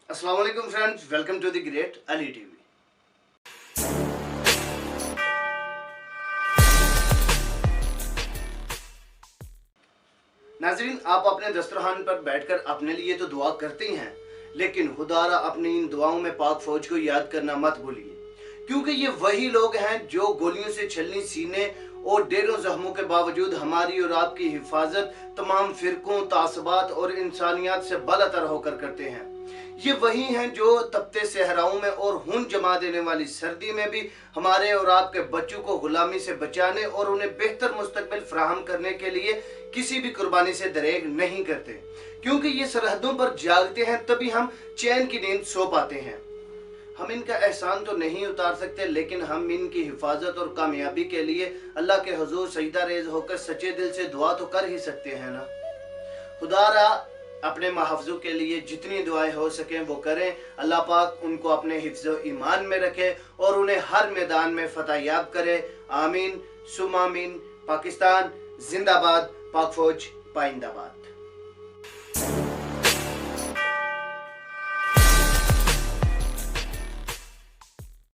अस्सलाम वालेकुम friends, welcome to the great Ali TV. नाजरीन, आप अपने दस्तरखान पर बैठकर अपने लिए तो दुआ करते ही हैं, लेकिन खुदारा अपनी इन दुआओं में पाक फौज को याद करना मत भूलिए, क्योंकि ये वही लोग हैं जो गोलियों से छलनी सीने और ढेरों जख्मों के बावजूद हमारी और आपकी हिफाजत तमाम फिरकों, तासबात और इंसानियत से बालातर होकर करते हैं। ये वही हैं जो तपते सहराओं में और खून जमा देने वाली सर्दी में भी हमारे और आपके बच्चों को गुलामी से बचाने और उन्हें बेहतर मुस्तकबिल फराहम करने के लिए किसी भी कुर्बानी से दरेग नहीं करते, क्योंकि ये सरहदों पर जागते हैं तभी हम चैन की नींद सो पाते हैं। हम इनका एहसान तो नहीं उतार सकते, लेकिन हम इनकी हिफाजत और कामयाबी के लिए अल्लाह के हुजूर सजदा रेज होकर सच्चे दिल से दुआ तो कर ही सकते हैं ना। खुदारा अपने महफूजों के लिए जितनी दुआएं हो सकें वो करें। अल्लाह पाक उनको अपने हिफ्ज़ ईमान में रखे और उन्हें हर मैदान में फतह याब करे। आमीन सुम आमीन। पाकिस्तान जिंदाबाद, पाक फौज पाइंदाबाद।